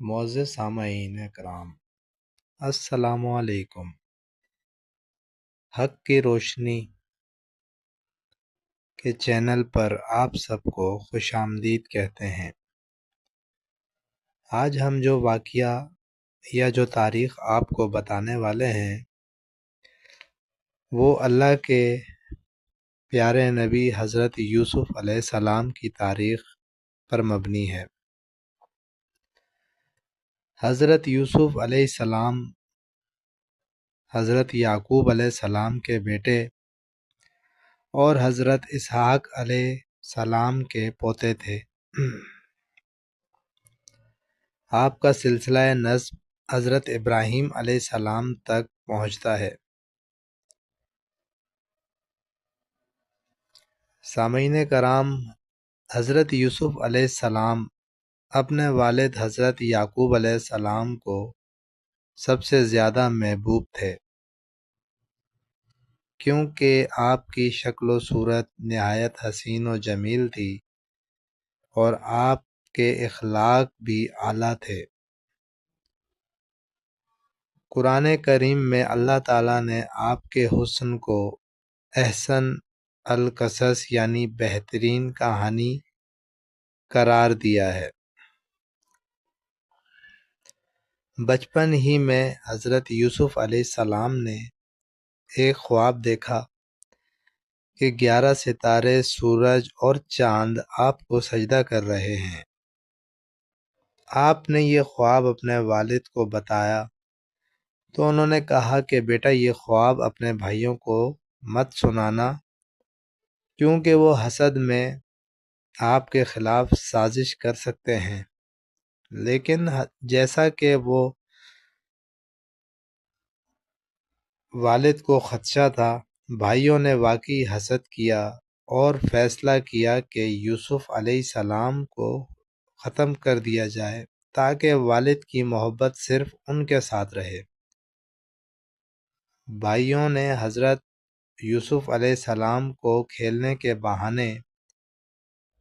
معزز سامعین کرام، السلام علیکم۔ حق کی روشنی کے چینل پر آپ سب کو خوش آمدید کہتے ہیں۔ آج ہم جو واقعہ یا جو تاریخ آپ کو بتانے والے ہیں وہ اللہ کے پیارے نبی حضرت یوسف علیہ السلام کی تاریخ پر مبنی ہے۔ حضرت یوسف علیہ السلام حضرت یعقوب علیہ السلام کے بیٹے اور حضرت اسحاق علیہ السلام کے پوتے تھے۔ آپ کا سلسلہ نسب حضرت ابراہیم علیہ السلام تک پہنچتا ہے۔ سامعین کرام، حضرت یوسف علیہ السلام اپنے والد حضرت یعقوب علیہ السلام کو سب سے زیادہ محبوب تھے، کیونکہ آپ کی شکل و صورت نہایت حسین و جمیل تھی اور آپ کے اخلاق بھی اعلیٰ تھے۔ قرآن کریم میں اللہ تعالیٰ نے آپ کے حسن کو احسن القصص یعنی بہترین کہانی قرار دیا ہے۔ بچپن ہی میں حضرت یوسف علیہ السلام نے ایک خواب دیکھا کہ 11 ستارے، سورج اور چاند آپ کو سجدہ کر رہے ہیں۔ آپ نے یہ خواب اپنے والد کو بتایا تو انہوں نے کہا کہ بیٹا، یہ خواب اپنے بھائیوں کو مت سنانا، کیونکہ وہ حسد میں آپ کے خلاف سازش کر سکتے ہیں۔ لیکن جیسا کہ وہ والد کو خدشہ تھا، بھائیوں نے واقعی حسد کیا اور فیصلہ کیا کہ یوسف علیہ السلام کو ختم کر دیا جائے تاکہ والد کی محبت صرف ان کے ساتھ رہے۔ بھائیوں نے حضرت یوسف علیہ السلام کو کھیلنے کے بہانے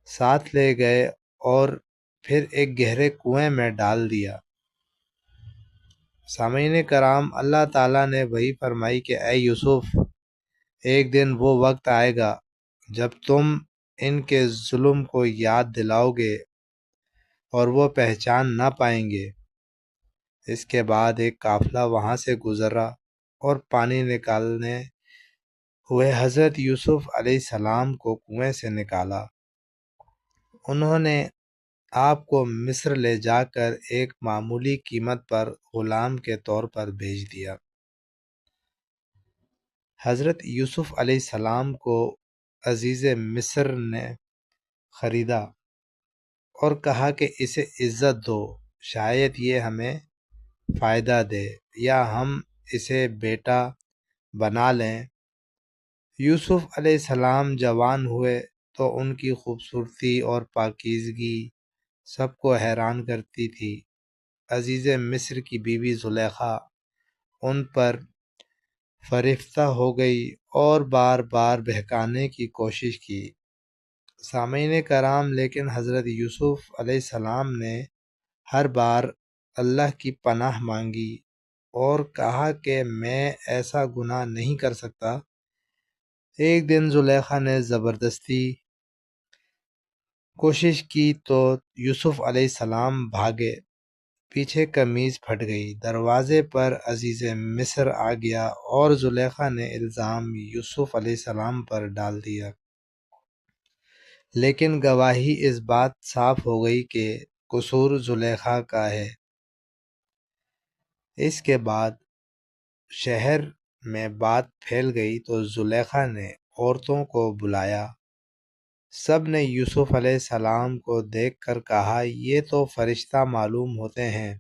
ساتھ لے گئے اور پھر ایک گہرے کنویں میں ڈال دیا۔ سامعین کرام، اللہ تعالیٰ نے وحی فرمائی کہ اے یوسف، ایک دن وہ وقت آئے گا جب تم ان کے ظلم کو یاد دلاؤ گے اور وہ پہچان نہ پائیں گے۔ اس کے بعد ایک قافلہ وہاں سے گزرا اور پانی نکالنے ہوئے حضرت یوسف علیہ السلام کو کنویں سے نکالا۔ انہوں نے آپ کو مصر لے جا کر ایک معمولی قیمت پر غلام کے طور پر بھیج دیا۔ حضرت یوسف علیہ السلام کو عزیز مصر نے خریدا اور کہا کہ اسے عزت دو، شاید یہ ہمیں فائدہ دے یا ہم اسے بیٹا بنا لیں۔ یوسف علیہ السلام جوان ہوئے تو ان کی خوبصورتی اور پاکیزگی سب کو حیران کرتی تھی۔ عزیز مصر کی بیوی زلیخا ان پر فریفتہ ہو گئی اور بار بار بہکانے کی کوشش کی۔ سامعین کرام، لیکن حضرت یوسف علیہ السلام نے ہر بار اللہ کی پناہ مانگی اور کہا کہ میں ایسا گناہ نہیں کر سکتا۔ ایک دن زلیخا نے زبردستی کوشش کی تو یوسف علیہ السلام بھاگے، پیچھے قمیض پھٹ گئی، دروازے پر عزیز مصر آ گیا اور زلیخا نے الزام یوسف علیہ السلام پر ڈال دیا۔ لیکن گواہی اس بات صاف ہو گئی کہ قصور زلیخا کا ہے۔ اس کے بعد شہر میں بات پھیل گئی تو زلیخا نے عورتوں کو بلایا۔ سب نے یوسف علیہ السلام کو دیکھ کر کہا یہ تو فرشتہ معلوم ہوتے ہیں،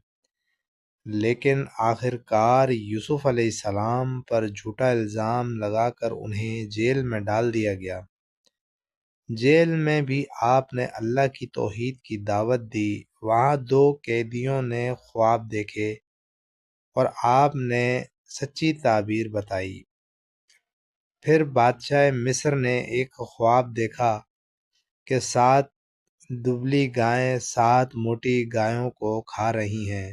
لیکن آخر کار یوسف علیہ السلام پر جھوٹا الزام لگا کر انہیں جیل میں ڈال دیا گیا۔ جیل میں بھی آپ نے اللہ کی توحید کی دعوت دی۔ وہاں 2 قیدیوں نے خواب دیکھے اور آپ نے سچی تعبیر بتائی۔ پھر بادشاہ مصر نے ایک خواب دیکھا کہ 7 دبلی گائیں 7 موٹی گایوں کو کھا رہی ہیں،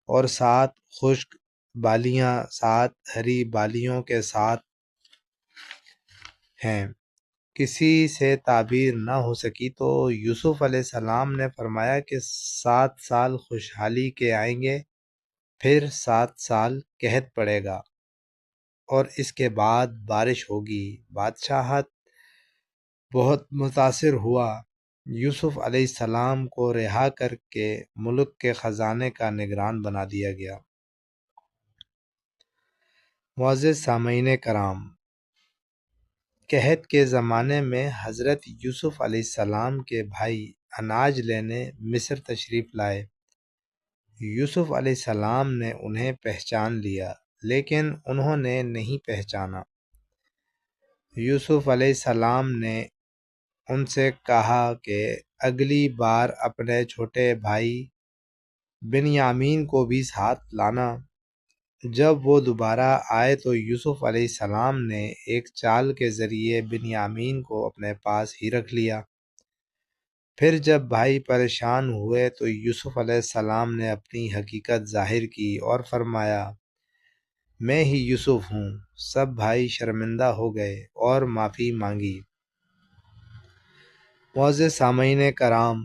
اور 7 خشک بالیاں 7 ہری بالیوں کے ساتھ ہیں۔ کسی سے تعبیر نہ ہو سکی تو یوسف علیہ السلام نے فرمایا کہ 7 سال خوشحالی کے آئیں گے، پھر 7 سال قحط پڑے گا، اور اس کے بعد بارش ہوگی۔ بادشاہت بہت متاثر ہوا۔ یوسف علیہ السلام کو رہا کر کے ملک کے خزانے کا نگران بنا دیا گیا۔ معزز سامعین کرام، قحط کے زمانے میں حضرت یوسف علیہ السلام کے بھائی اناج لینے مصر تشریف لائے۔ یوسف علیہ السلام نے انہیں پہچان لیا، لیکن انہوں نے نہیں پہچانا۔ یوسف علیہ السلام نے ان سے کہا کہ اگلی بار اپنے چھوٹے بھائی بنیامین کو بھی ساتھ لانا۔ جب وہ دوبارہ آئے تو یوسف علیہ السلام نے ایک چال کے ذریعے بنیامین کو اپنے پاس ہی رکھ لیا۔ پھر جب بھائی پریشان ہوئے تو یوسف علیہ السلام نے اپنی حقیقت ظاہر کی اور فرمایا، میں ہی یوسف ہوں۔ سب بھائی شرمندہ ہو گئے اور معافی مانگی۔ معزز سامعین کرام،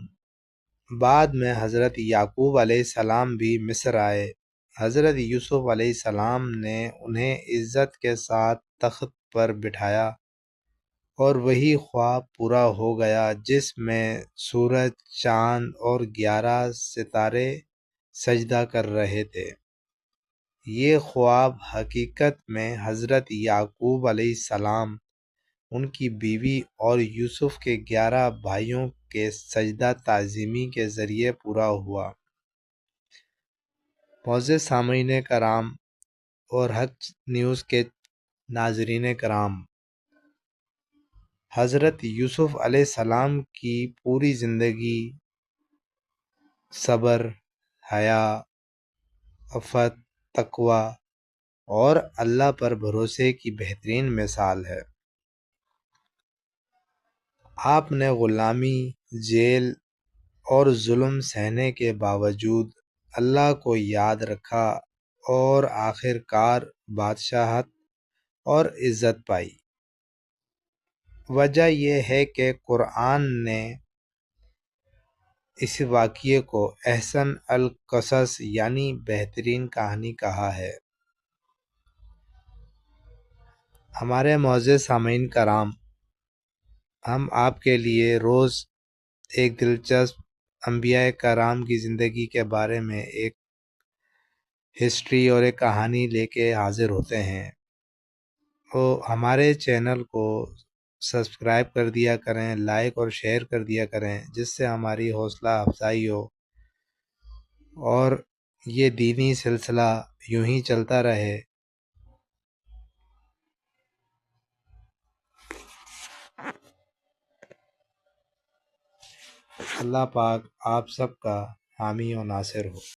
بعد میں حضرت یعقوب علیہ السلام بھی مصر آئے۔ حضرت یوسف علیہ السلام نے انہیں عزت کے ساتھ تخت پر بٹھایا، اور وہی خواب پورا ہو گیا جس میں سورج، چاند اور 11 ستارے سجدہ کر رہے تھے۔ یہ خواب حقیقت میں حضرت یعقوب علیہ السلام، ان کی بیوی اور یوسف کے 11 بھائیوں کے سجدہ تعظیمی کے ذریعے پورا ہوا۔ معزز سامعین کرام اور حق نیوز کے ناظرین کرام، حضرت یوسف علیہ السلام کی پوری زندگی صبر، حیا، عفت، تقوی اور اللہ پر بھروسے کی بہترین مثال ہے۔ آپ نے غلامی، جیل اور ظلم سہنے کے باوجود اللہ کو یاد رکھا اور آخر کار بادشاہت اور عزت پائی۔ وجہ یہ ہے کہ قرآن نے اس واقعے کو احسن القصص یعنی بہترین کہانی کہا ہے۔ ہمارے معزز سامعین کرام، ہم آپ کے لیے روز ایک دلچسپ انبیاء کرام کی زندگی کے بارے میں ایک ہسٹری اور ایک کہانی لے کے حاضر ہوتے ہیں۔ تو ہمارے چینل کو سبسکرائب کر دیا کریں، لائک اور شیئر کر دیا کریں، جس سے ہماری حوصلہ افزائی ہو اور یہ دینی سلسلہ یوں ہی چلتا رہے۔ اللہ پاک آپ سب کا حامی و ناصر ہو۔